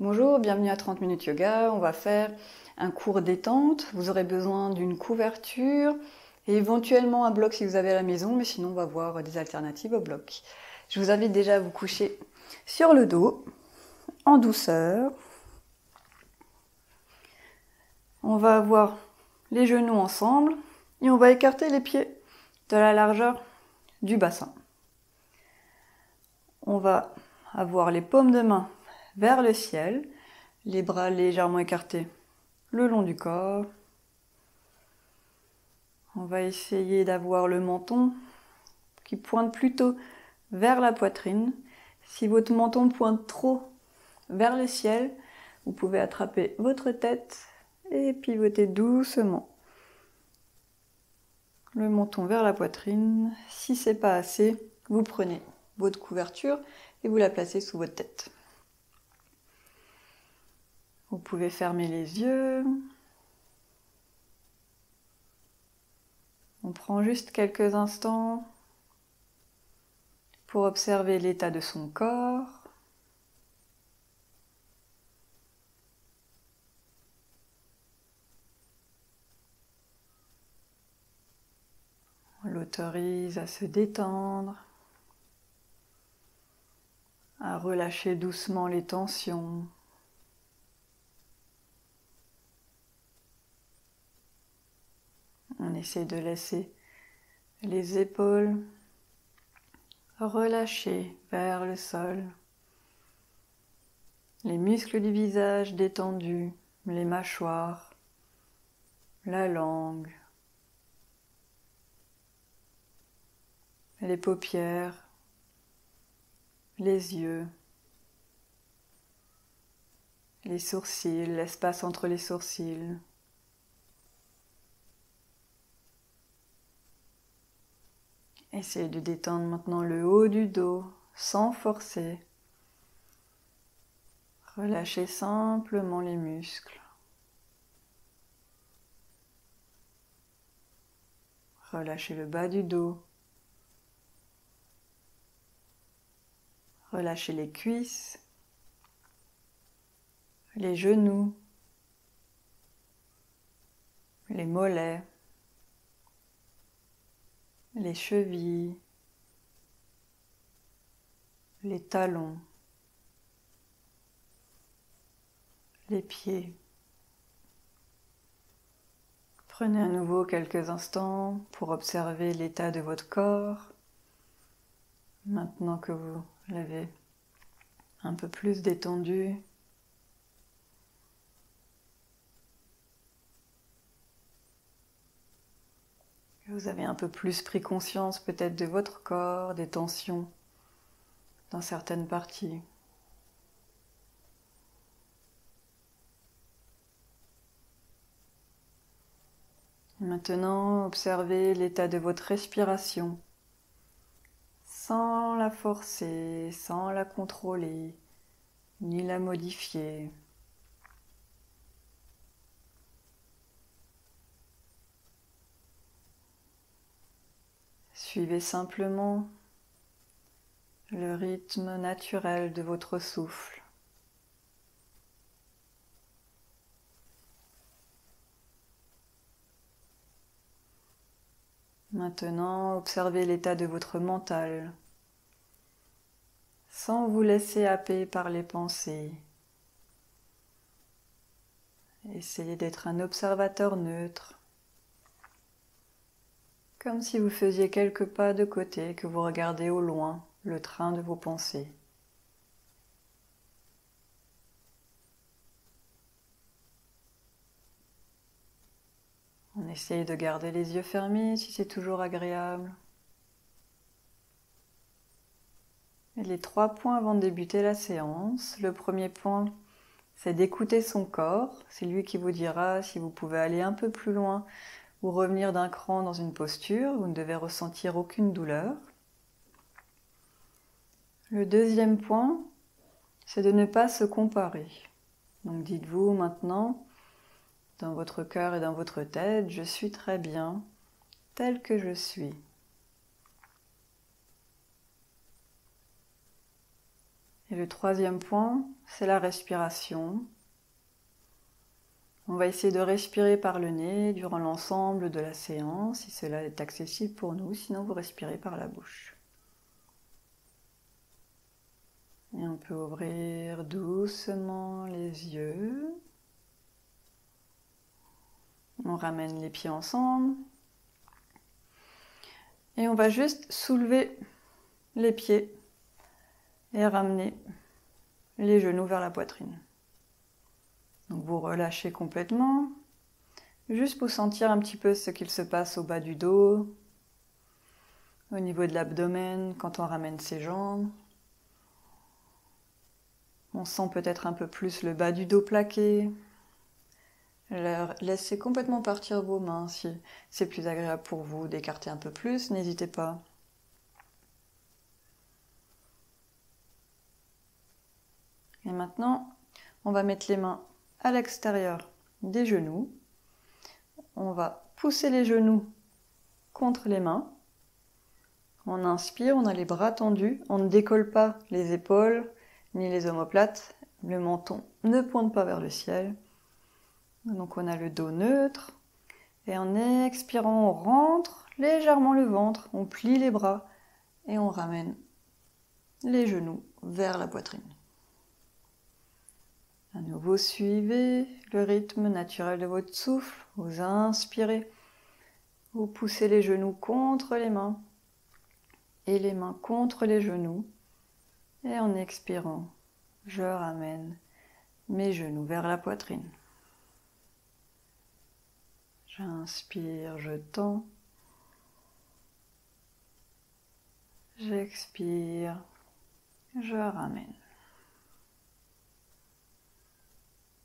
Bonjour, bienvenue à 30 minutes yoga. On va faire un cours détente. Vous aurez besoin d'une couverture et éventuellement un bloc si vous avez à la maison, mais sinon on va voir des alternatives au bloc. Je vous invite déjà à vous coucher sur le dos, en douceur. On va avoir les genoux ensemble et on va écarter les pieds de la largeur du bassin. On va avoir les paumes de main vers le ciel, les bras légèrement écartés le long du corps. On va essayer d'avoir le menton qui pointe plutôt vers la poitrine. Si votre menton pointe trop vers le ciel, vous pouvez attraper votre tête et pivoter doucement le menton vers la poitrine. Si c'est pas assez, vous prenez votre couverture et vous la placez sous votre tête. Vous pouvez fermer les yeux. On prend juste quelques instants pour observer l'état de son corps. On l'autorise à se détendre, à relâcher doucement les tensions. On essaie de laisser les épaules relâchées vers le sol, les muscles du visage détendus, les mâchoires, la langue, les paupières, les yeux, les sourcils, l'espace entre les sourcils. Essayez de détendre maintenant le haut du dos sans forcer. Relâchez simplement les muscles. Relâchez le bas du dos. Relâchez les cuisses, les genoux, les mollets, les chevilles, les talons, les pieds. Prenez à nouveau quelques instants pour observer l'état de votre corps. Maintenant que vous l'avez un peu plus détendu, vous avez un peu plus pris conscience peut-être de votre corps, des tensions dans certaines parties. Maintenant, observez l'état de votre respiration, sans la forcer, sans la contrôler, ni la modifier. Suivez simplement le rythme naturel de votre souffle. Maintenant, observez l'état de votre mental, sans vous laisser happer par les pensées. Essayez d'être un observateur neutre, comme si vous faisiez quelques pas de côté, que vous regardez au loin le train de vos pensées. On essaye de garder les yeux fermés si c'est toujours agréable. Et les 3 points avant de débuter la séance. Le premier point, c'est d'écouter son corps. C'est lui qui vous dira si vous pouvez aller un peu plus loin ou revenir d'un cran dans une posture. Vous ne devez ressentir aucune douleur. Le deuxième point, c'est de ne pas se comparer. Donc dites-vous maintenant, dans votre cœur et dans votre tête, je suis très bien, tel que je suis. Et le troisième point, c'est la respiration. On va essayer de respirer par le nez durant l'ensemble de la séance, si cela est accessible pour nous, sinon vous respirez par la bouche. Et on peut ouvrir doucement les yeux. On ramène les pieds ensemble. Et on va juste soulever les pieds et ramener les genoux vers la poitrine. Donc vous relâchez complètement, juste pour sentir un petit peu ce qu'il se passe au bas du dos, au niveau de l'abdomen, quand on ramène ses jambes. On sent peut-être un peu plus le bas du dos plaqué. Laissez complètement partir vos mains si c'est plus agréable pour vous d'écarter un peu plus, n'hésitez pas. Et maintenant, on va mettre les mains à l'extérieur des genoux. On va pousser les genoux contre les mains. On inspire, on a les bras tendus, on ne décolle pas les épaules ni les omoplates. Le menton ne pointe pas vers le ciel. Donc on a le dos neutre. Et en expirant, on rentre légèrement le ventre, on plie les bras et on ramène les genoux vers la poitrine. À nouveau, suivez le rythme naturel de votre souffle. Vous inspirez, vous poussez les genoux contre les mains et les mains contre les genoux. Et en expirant, je ramène mes genoux vers la poitrine. J'inspire, je tends. J'expire, je ramène.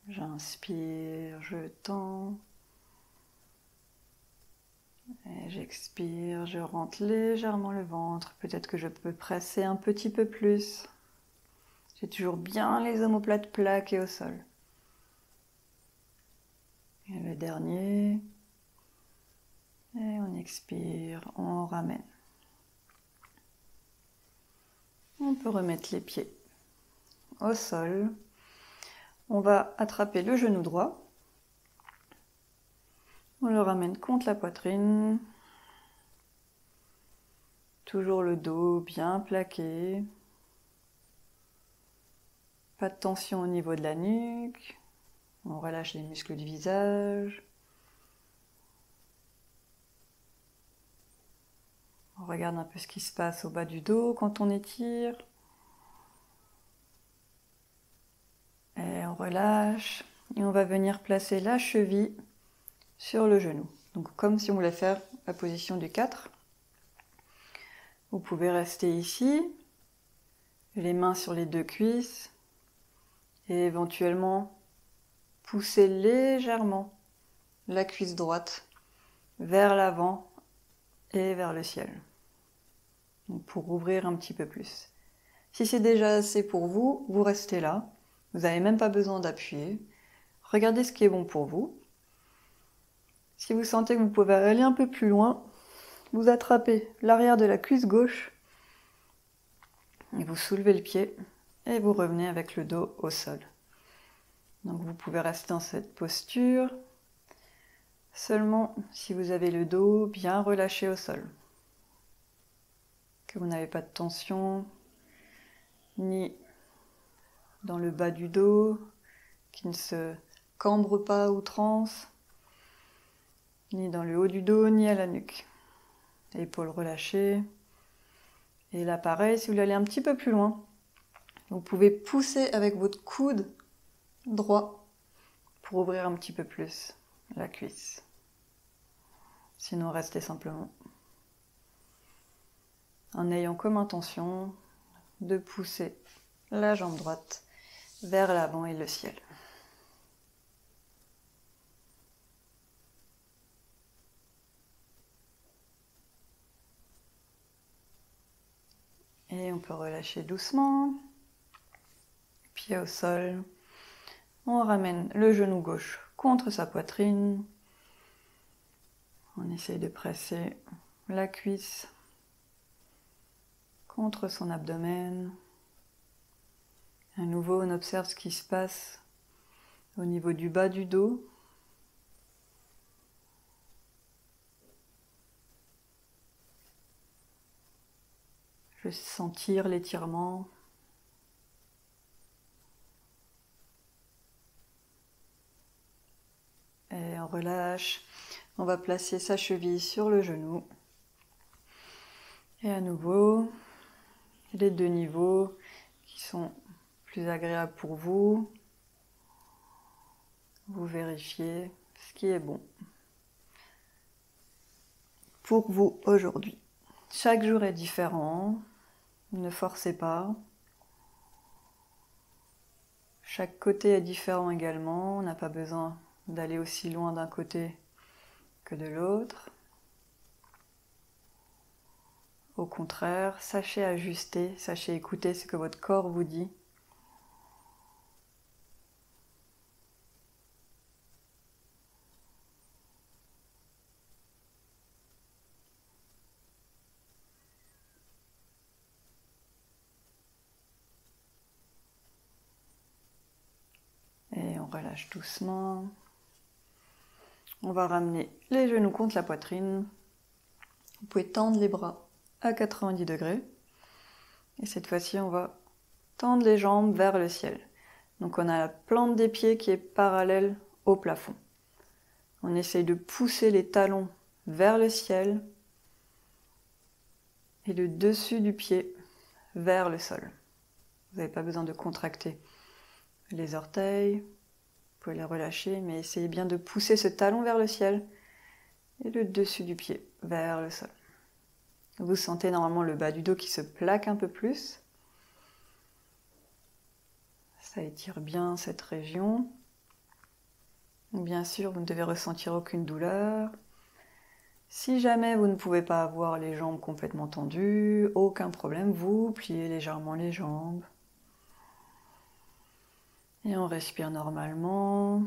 J'inspire, je tends. Et j'expire, je rentre légèrement le ventre. Peut-être que je peux presser un petit peu plus. J'ai toujours bien les omoplates plaquées au sol. Et le dernier. Et on expire, on ramène. On peut remettre les pieds au sol. On va attraper le genou droit. On le ramène contre la poitrine. Toujours le dos bien plaqué. Pas de tension au niveau de la nuque. On relâche les muscles du visage. On regarde un peu ce qui se passe au bas du dos quand on étire. Et on relâche. Et on va venir placer la cheville sur le genou. Donc comme si on voulait faire la position du 4. Vous pouvez rester ici. Les mains sur les deux cuisses. Et éventuellement pousser légèrement la cuisse droite vers l'avant et vers le ciel. Donc pour ouvrir un petit peu plus. Si c'est déjà assez pour vous, vous restez là. Vous n'avez même pas besoin d'appuyer. Regardez ce qui est bon pour vous. Si vous sentez que vous pouvez aller un peu plus loin, vous attrapez l'arrière de la cuisse gauche et vous soulevez le pied et vous revenez avec le dos au sol. Donc vous pouvez rester dans cette posture seulement si vous avez le dos bien relâché au sol. Que vous n'avez pas de tension, ni dans le bas du dos, qui ne se cambre pas à outrance, ni dans le haut du dos, ni à la nuque. Épaules relâchées. Et là, pareil, si vous voulez aller un petit peu plus loin, vous pouvez pousser avec votre coude droit pour ouvrir un petit peu plus la cuisse. Sinon, restez simplement en ayant comme intention de pousser la jambe droite vers l'avant et le ciel. Et on peut relâcher doucement. Pied au sol. On ramène le genou gauche contre sa poitrine. On essaye de presser la cuisse contre son abdomen. À nouveau, on observe ce qui se passe au niveau du bas du dos. Je vais sentir l'étirement. Et on relâche. On va placer sa cheville sur le genou. Et à nouveau, les deux niveaux qui sont plus agréables pour vous. Vous vérifiez ce qui est bon pour vous aujourd'hui. Chaque jour est différent. Ne forcez pas. Chaque côté est différent également. On n'a pas besoin d'aller aussi loin d'un côté que de l'autre. Au contraire, sachez ajuster, sachez écouter ce que votre corps vous dit. Et on relâche doucement. On va ramener les genoux contre la poitrine. Vous pouvez tendre les bras à 90 degrés. Et cette fois-ci, on va tendre les jambes vers le ciel. Donc on a la plante des pieds qui est parallèle au plafond. On essaye de pousser les talons vers le ciel et le dessus du pied vers le sol. Vous n'avez pas besoin de contracter les orteils. Vous pouvez les relâcher, mais essayez bien de pousser ce talon vers le ciel et le dessus du pied vers le sol. Vous sentez normalement le bas du dos qui se plaque un peu plus. Ça étire bien cette région. Bien sûr, vous ne devez ressentir aucune douleur. Si jamais vous ne pouvez pas avoir les jambes complètement tendues, aucun problème, vous pliez légèrement les jambes. Et on respire normalement.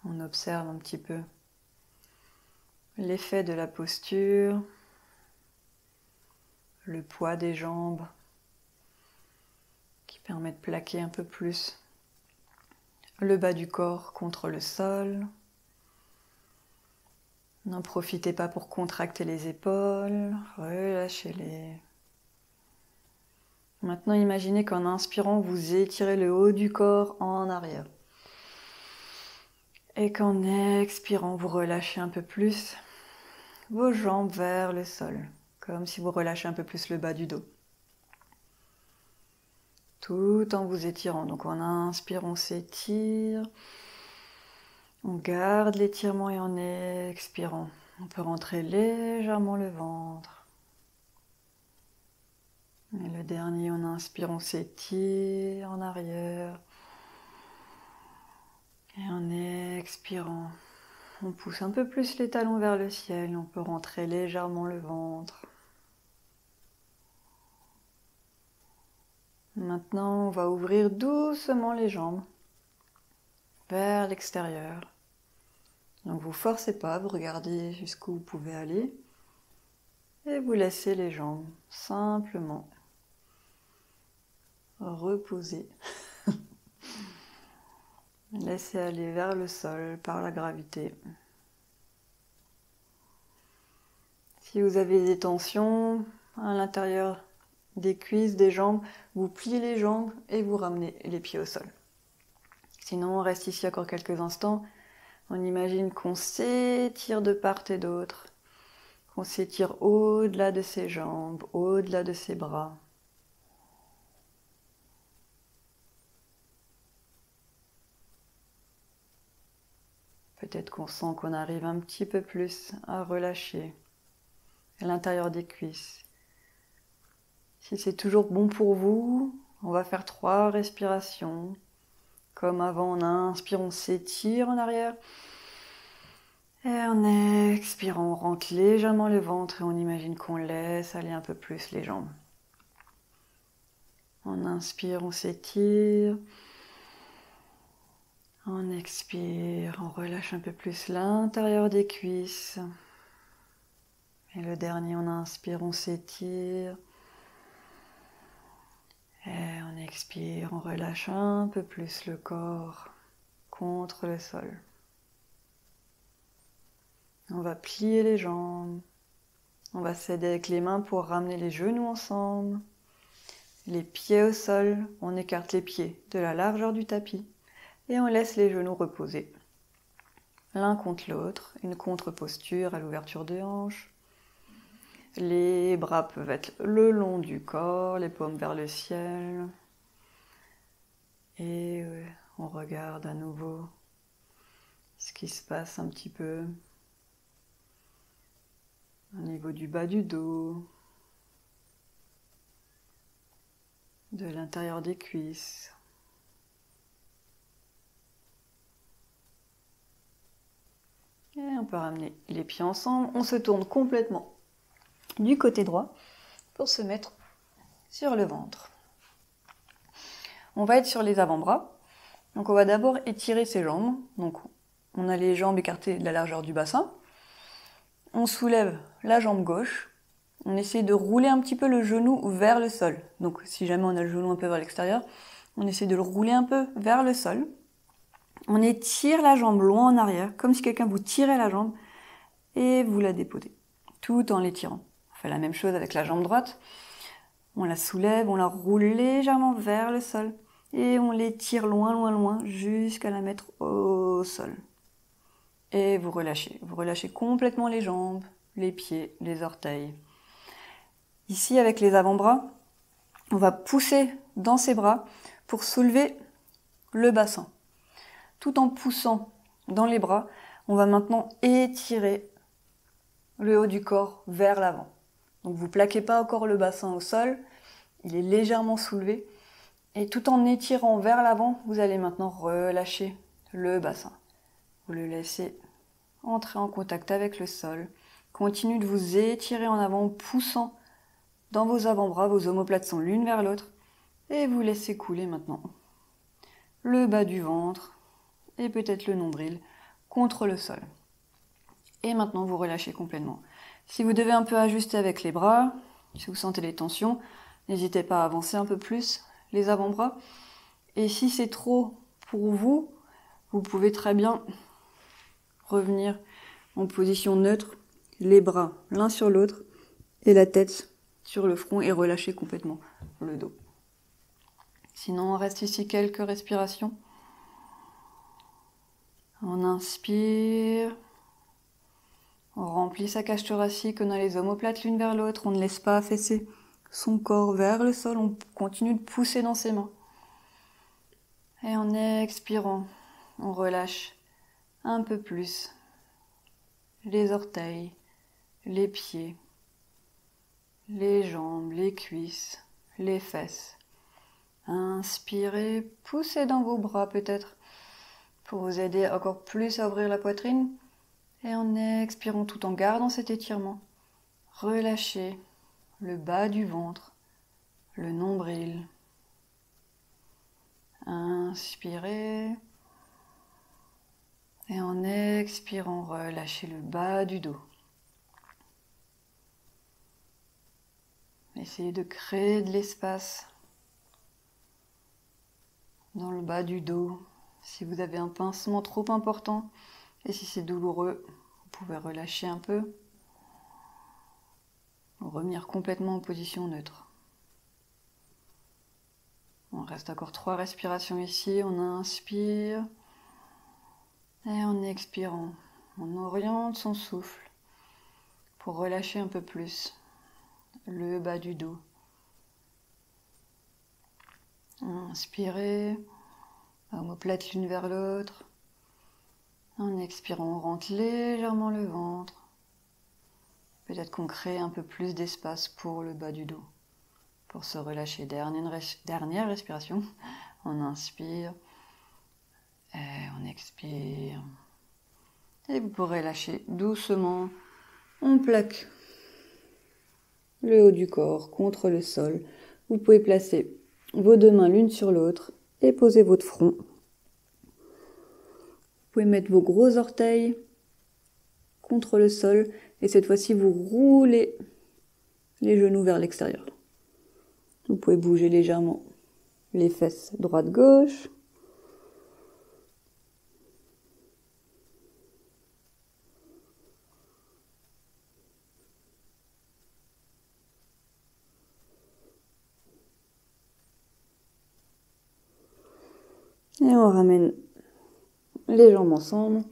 On observe un petit peu l'effet de la posture, le poids des jambes qui permet de plaquer un peu plus le bas du corps contre le sol. N'en profitez pas pour contracter les épaules, relâchez-les. Maintenant, imaginez qu'en inspirant, vous étirez le haut du corps en arrière. Et qu'en expirant, vous relâchez un peu plus vos jambes vers le sol, comme si vous relâchez un peu plus le bas du dos. Tout en vous étirant. Donc en inspire, on s'étire. On garde l'étirement et en expirant, on peut rentrer légèrement le ventre. Et le dernier, on inspire, on s'étire en arrière. Et en expirant, on pousse un peu plus les talons vers le ciel. On peut rentrer légèrement le ventre. Maintenant, on va ouvrir doucement les jambes vers l'extérieur. Donc vous ne forcez pas, vous regardez jusqu'où vous pouvez aller. Et vous laissez les jambes simplement reposer. Laissez aller vers le sol par la gravité. Si vous avez des tensions à l'intérieur des cuisses, des jambes, vous pliez les jambes et vous ramenez les pieds au sol. Sinon, on reste ici encore quelques instants. On imagine qu'on s'étire de part et d'autre, qu'on s'étire au-delà de ses jambes, au-delà de ses bras. Peut-être qu'on sent qu'on arrive un petit peu plus à relâcher à l'intérieur des cuisses. Si c'est toujours bon pour vous, on va faire 3 respirations. Comme avant, on inspire, on s'étire en arrière. Et en expirant, on rentre légèrement le ventre et on imagine qu'on laisse aller un peu plus les jambes. On inspire, on s'étire. On expire, on relâche un peu plus l'intérieur des cuisses. Et le dernier, on inspire, on s'étire. Et on expire, on relâche un peu plus le corps contre le sol. On va plier les jambes. On va s'aider avec les mains pour ramener les genoux ensemble. Les pieds au sol, on écarte les pieds de la largeur du tapis et on laisse les genoux reposer. L'un contre l'autre, une contre-posture à l'ouverture des hanches. Les bras peuvent être le long du corps, les paumes vers le ciel. Et on regarde à nouveau ce qui se passe un petit peu au niveau du bas du dos, de l'intérieur des cuisses. Et on peut ramener les pieds ensemble. On se tourne complètement du côté droit pour se mettre sur le ventre. On va être sur les avant-bras. Donc on va d'abord étirer ses jambes. Donc on a les jambes écartées de la largeur du bassin. On soulève la jambe gauche. On essaie de rouler un petit peu le genou vers le sol. Donc si jamais on a le genou un peu vers l'extérieur, on essaie de le rouler un peu vers le sol. On étire la jambe loin en arrière, comme si quelqu'un vous tirait la jambe, et vous la déposez, tout en l'étirant. On fait la même chose avec la jambe droite. On la soulève, on la roule légèrement vers le sol, et on l'étire loin, loin, loin, jusqu'à la mettre au sol. Et vous relâchez. Vous relâchez complètement les jambes, les pieds, les orteils. Ici, avec les avant-bras, on va pousser dans ses bras pour soulever le bassin. Tout en poussant dans les bras, on va maintenant étirer le haut du corps vers l'avant. Donc vous plaquez pas encore le bassin au sol, il est légèrement soulevé. Et tout en étirant vers l'avant, vous allez maintenant relâcher le bassin. Vous le laissez entrer en contact avec le sol. Continuez de vous étirer en avant, poussant dans vos avant-bras, vos omoplates sont l'une vers l'autre. Et vous laissez couler maintenant le bas du ventre et peut-être le nombril contre le sol. Et maintenant vous relâchez complètement. Si vous devez un peu ajuster avec les bras, si vous sentez les tensions, n'hésitez pas à avancer un peu plus les avant-bras. Et si c'est trop pour vous, vous pouvez très bien revenir en position neutre, les bras l'un sur l'autre et la tête sur le front et relâcher complètement le dos. Sinon, on reste ici quelques respirations. On inspire. On remplit sa cage thoracique, on a les omoplates l'une vers l'autre. On ne laisse pas affaisser son corps vers le sol. On continue de pousser dans ses mains. Et en expirant, on relâche un peu plus les orteils, les pieds, les jambes, les cuisses, les fesses. Inspirez, poussez dans vos bras peut-être pour vous aider encore plus à ouvrir la poitrine. Et en expirant tout en gardant cet étirement, relâchez le bas du ventre, le nombril. Inspirez. Et en expirant, relâchez le bas du dos. Essayez de créer de l'espace dans le bas du dos. Si vous avez un pincement trop important et si c'est douloureux, vous pouvez relâcher un peu. Revenir complètement en position neutre. On reste encore 3 respirations ici. On inspire. Et en expirant, on oriente son souffle pour relâcher un peu plus le bas du dos. Inspirez, omoplate l'une vers l'autre. En expirant, on rentre légèrement le ventre. Peut-être qu'on crée un peu plus d'espace pour le bas du dos. Pour se relâcher, dernière respiration. On inspire. Et on expire. Et vous pourrez lâcher doucement. On plaque le haut du corps contre le sol. Vous pouvez placer vos 2 mains l'une sur l'autre et poser votre front. Vous pouvez mettre vos gros orteils contre le sol et cette fois-ci vous roulez les genoux vers l'extérieur. Vous pouvez bouger légèrement les fesses droite-gauche. Et on ramène les jambes ensemble.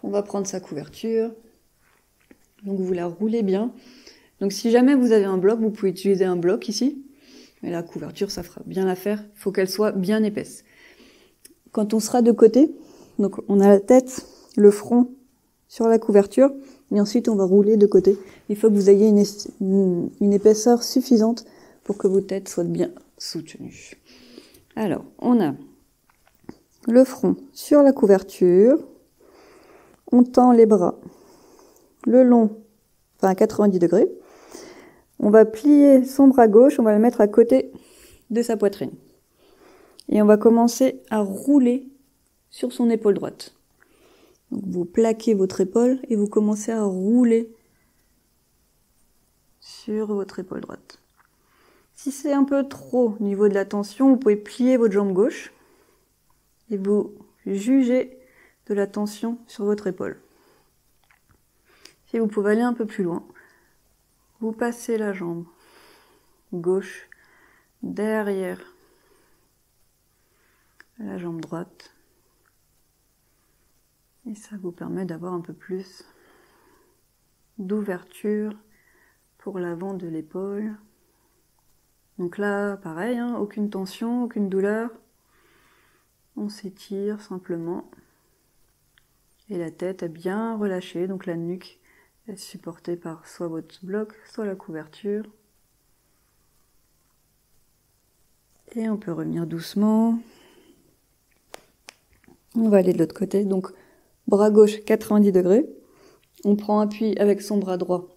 On va prendre sa couverture. Donc vous la roulez bien. Donc si jamais vous avez un bloc, vous pouvez utiliser un bloc ici. Mais la couverture, ça fera bien l'affaire. Il faut qu'elle soit bien épaisse. Quand on sera de côté, donc on a la tête, le front sur la couverture. Et ensuite on va rouler de côté. Il faut que vous ayez une épaisseur suffisante pour que vos têtes soient bien soutenues. Alors, on a le front sur la couverture. On tend les bras le long, enfin à 90 degrés. On va plier son bras gauche, on va le mettre à côté de sa poitrine. Et on va commencer à rouler sur son épaule droite. Donc vous plaquez votre épaule et vous commencez à rouler sur votre épaule droite. Si c'est un peu trop au niveau de la tension, vous pouvez plier votre jambe gauche et vous jugez de la tension sur votre épaule. Si vous pouvez aller un peu plus loin, vous passez la jambe gauche derrière la jambe droite et ça vous permet d'avoir un peu plus d'ouverture pour l'avant de l'épaule. Donc là, pareil, hein, aucune tension, aucune douleur. On s'étire simplement et la tête est bien relâchée, donc la nuque est supportée par soit votre bloc, soit la couverture. Et on peut revenir doucement. On va aller de l'autre côté, donc bras gauche 90 degrés. On prend appui avec son bras droit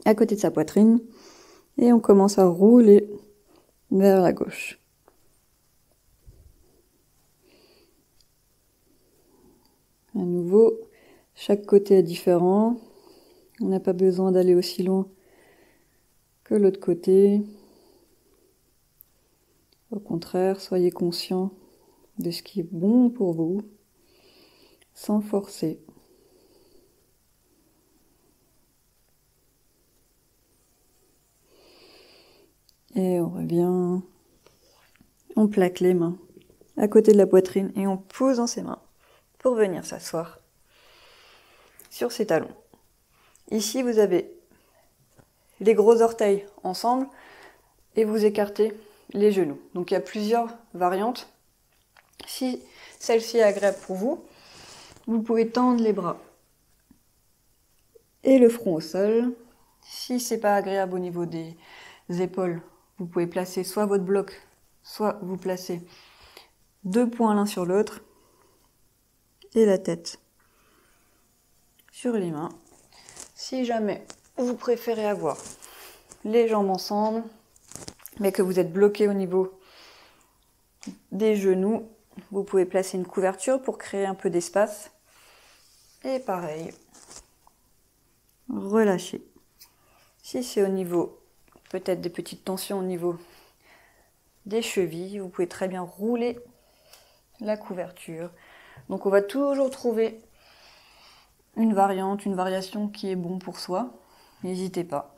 à côté de sa poitrine et on commence à rouler vers la gauche. À nouveau, chaque côté est différent. On n'a pas besoin d'aller aussi loin que l'autre côté. Au contraire, soyez conscient de ce qui est bon pour vous, sans forcer. Et on revient, on plaque les mains à côté de la poitrine et on pose dans ses mains pour venir s'asseoir sur ses talons. Ici, vous avez les gros orteils ensemble et vous écartez les genoux. Donc il y a plusieurs variantes. Si celle-ci est agréable pour vous, vous pouvez tendre les bras et le front au sol. Si c'est pas agréable au niveau des épaules, vous pouvez placer soit votre bloc, soit vous placez deux points l'un sur l'autre et la tête sur les mains. Si jamais vous préférez avoir les jambes ensemble, mais que vous êtes bloqué au niveau des genoux, vous pouvez placer une couverture pour créer un peu d'espace. Et pareil, relâchez. Si c'est au niveau, peut-être des petites tensions au niveau des chevilles, vous pouvez très bien rouler la couverture. Donc on va toujours trouver une variante, une variation qui est bon pour soi. N'hésitez pas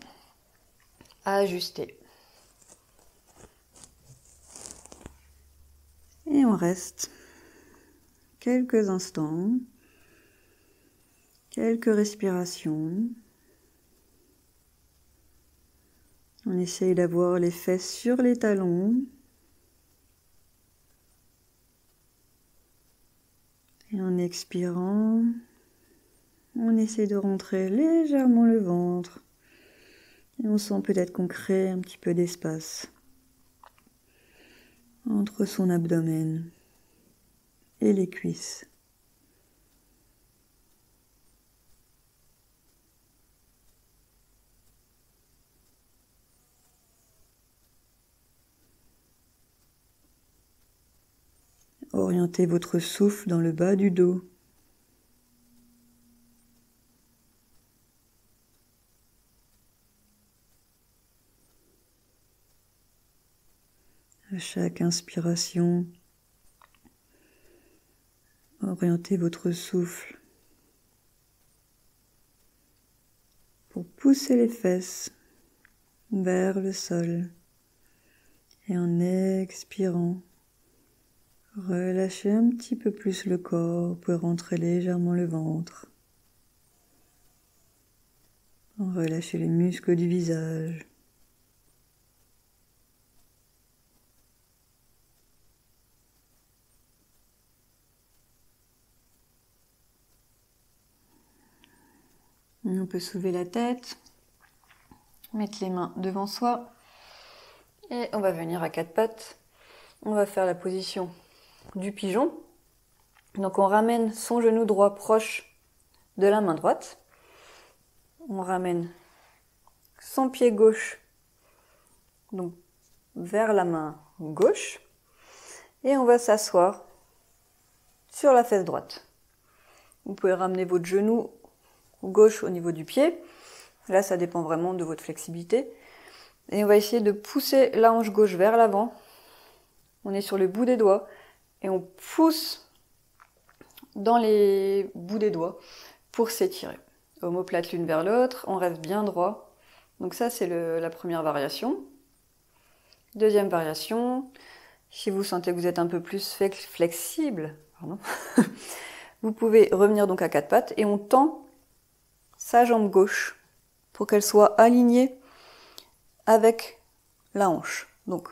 à ajuster. Et on reste quelques instants, quelques respirations. On essaye d'avoir les fesses sur les talons. Et en expirant, on essaie de rentrer légèrement le ventre. Et on sent peut-être qu'on crée un petit peu d'espace entre son abdomen et les cuisses. Orientez votre souffle dans le bas du dos. À chaque inspiration, orientez votre souffle pour pousser les fesses vers le sol. Et en expirant, relâchez un petit peu plus le corps, vous pouvez rentrer légèrement le ventre. Relâchez les muscles du visage. On peut soulever la tête, mettre les mains devant soi et on va venir à quatre pattes. On va faire la position du pigeon. Donc on ramène son genou droit proche de la main droite. On ramène son pied gauche donc vers la main gauche et on va s'asseoir sur la fesse droite. Vous pouvez ramener votre genou gauche au niveau du pied. Là, ça dépend vraiment de votre flexibilité. Et on va essayer de pousser la hanche gauche vers l'avant. On est sur le bout des doigts et on pousse dans les bouts des doigts pour s'étirer. Omoplate l'une vers l'autre, on reste bien droit. Donc ça, c'est la première variation. Deuxième variation, si vous sentez que vous êtes un peu plus flexible, vous pouvez revenir donc à quatre pattes et on tend sa jambe gauche pour qu'elle soit alignée avec la hanche. Donc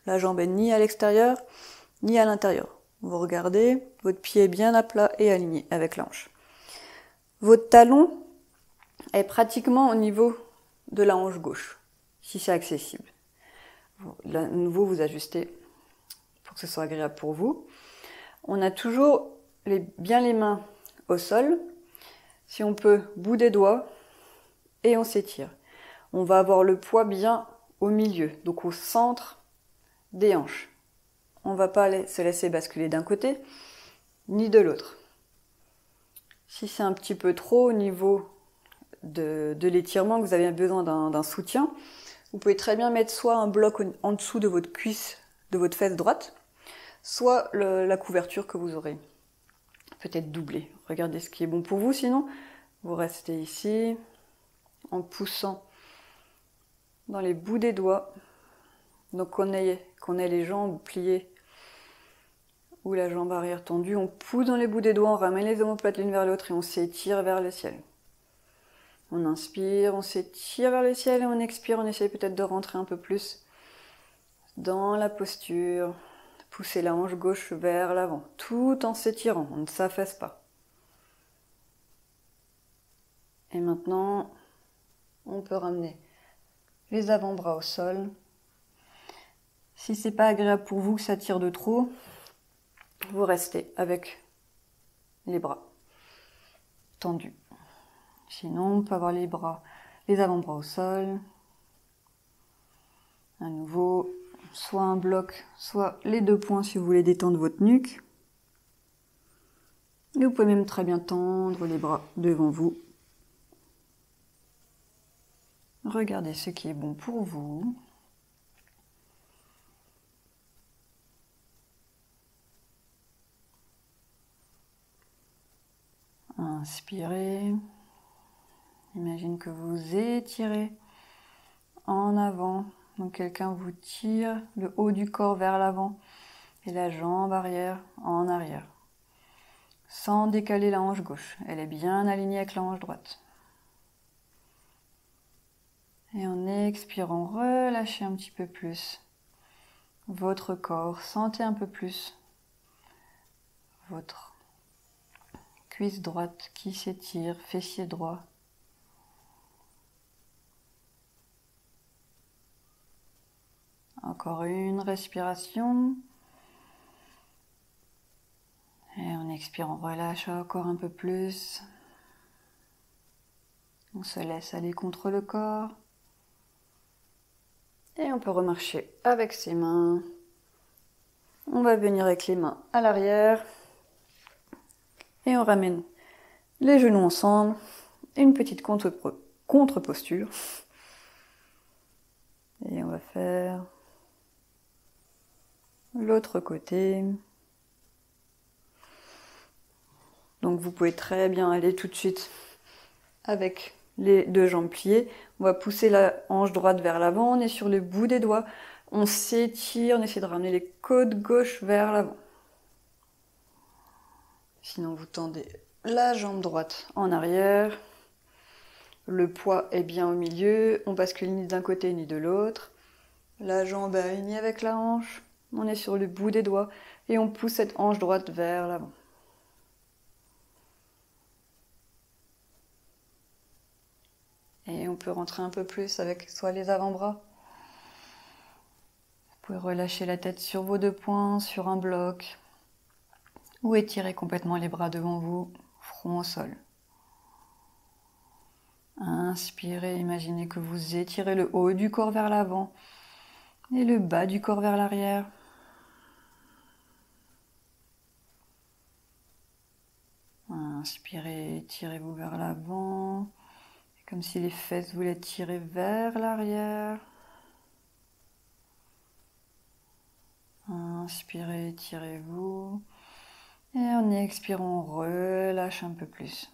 la jambe est ni à l'extérieur ni à l'intérieur. Vous regardez, votre pied est bien à plat et aligné avec la hanche. Votre talon est pratiquement au niveau de la hanche gauche, si c'est accessible. Là, à nouveau, vous ajustez pour que ce soit agréable pour vous. On a toujours bien les mains au sol. Si on peut, bout des doigts, et on s'étire. On va avoir le poids bien au milieu, donc au centre des hanches. On ne va pas se laisser basculer d'un côté, ni de l'autre. Si c'est un petit peu trop au niveau de l'étirement, que vous avez besoin d'un soutien, vous pouvez très bien mettre soit un bloc en dessous de votre cuisse, de votre fesse droite, soit la couverture que vous aurez peut-être doublée. Regardez ce qui est bon pour vous, sinon vous restez ici en poussant dans les bouts des doigts. Donc qu'on ait les jambes pliées ou la jambe arrière tendue, on pousse dans les bouts des doigts, on ramène les omoplates l'une vers l'autre et on s'étire vers le ciel. On inspire, on s'étire vers le ciel et on expire, on essaye peut-être de rentrer un peu plus dans la posture. Pousser la hanche gauche vers l'avant, tout en s'étirant, on ne s'affaisse pas. Et maintenant, on peut ramener les avant-bras au sol. Si c'est pas agréable pour vous que ça tire de trop, vous restez avec les bras tendus. Sinon, on peut avoir les avant-bras au sol. À nouveau, soit un bloc, soit les deux poings si vous voulez détendre votre nuque. Et vous pouvez même très bien tendre les bras devant vous. Regardez ce qui est bon pour vous. Inspirez. Imagine que vous étirez en avant. Donc quelqu'un vous tire le haut du corps vers l'avant et la jambe arrière en arrière. Sans décaler la hanche gauche. Elle est bien alignée avec la hanche droite. Et en expirant, relâchez un petit peu plus votre corps. Sentez un peu plus votre cuisse droite qui s'étire, fessier droit. Encore une respiration. Et en expirant, relâche encore un peu plus. On se laisse aller contre le corps. Et on peut remarcher avec ses mains. On va venir avec les mains à l'arrière. Et on ramène les genoux ensemble. Une petite contre-posture. Et on va faire L'autre côté. Donc vous pouvez très bien aller tout de suite avec les deux jambes pliées. On va pousser la hanche droite vers l'avant, on est sur le bout des doigts. On s'étire, on essaie de ramener les côtes gauche vers l'avant. Sinon vous tendez la jambe droite en arrière. Le poids est bien au milieu, on bascule ni d'un côté ni de l'autre. La jambe est alignée avec la hanche, on est sur le bout des doigts et on pousse cette hanche droite vers l'avant. Et on peut rentrer un peu plus avec soit les avant-bras. Vous pouvez relâcher la tête sur vos deux poings, sur un bloc, ou étirer complètement les bras devant vous, front au sol. Inspirez, imaginez que vous étirez le haut du corps vers l'avant et le bas du corps vers l'arrière. Inspirez, étirez-vous vers l'avant, comme si les fesses voulaient tirer vers l'arrière. Inspirez, étirez-vous. Et en expirant, on relâche un peu plus.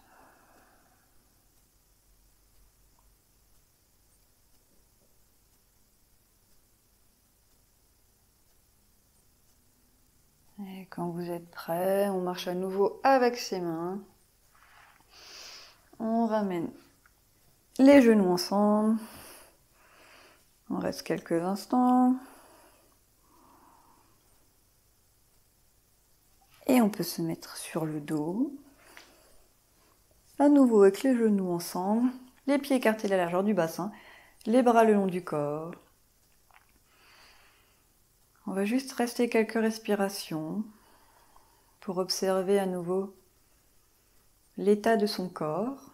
Et quand vous êtes prêt, on marche à nouveau avec ses mains. On ramène les genoux ensemble. On reste quelques instants. Et on peut se mettre sur le dos. À nouveau avec les genoux ensemble. Les pieds écartés à la largeur du bassin. Les bras le long du corps. On va juste rester quelques respirations pour observer à nouveau l'état de son corps.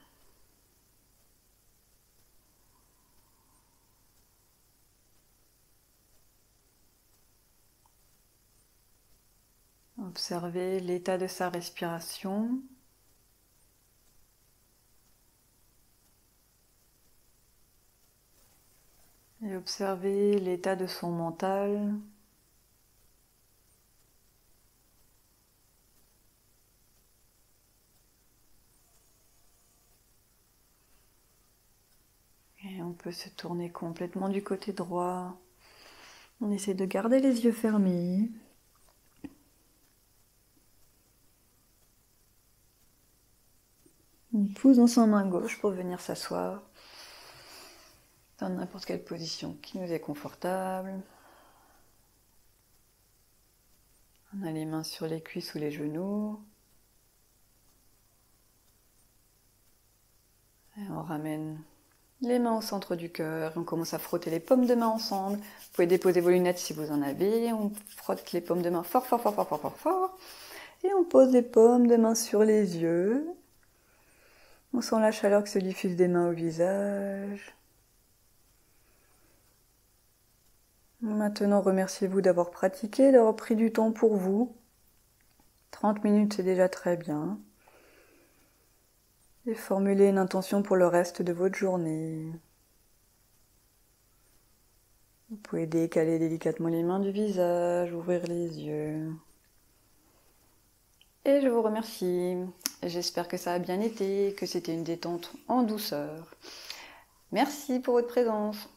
Observez l'état de sa respiration. Et observez l'état de son mental. Et on peut se tourner complètement du côté droit. On essaie de garder les yeux fermés. On pousse dans sa main gauche pour venir s'asseoir dans n'importe quelle position qui nous est confortable. On a les mains sur les cuisses ou les genoux. Et on ramène les mains au centre du cœur. On commence à frotter les paumes de main ensemble. Vous pouvez déposer vos lunettes si vous en avez. On frotte les paumes de main fort, fort, fort, fort, fort, fort, fort. Et on pose les paumes de main sur les yeux. On sent la chaleur qui se diffuse des mains au visage. Maintenant, remerciez-vous d'avoir pratiqué, d'avoir pris du temps pour vous. 30 minutes, c'est déjà très bien. Et formulez une intention pour le reste de votre journée. Vous pouvez décaler délicatement les mains du visage, ouvrir les yeux. Et je vous remercie. J'espère que ça a bien été, que c'était une détente en douceur. Merci pour votre présence.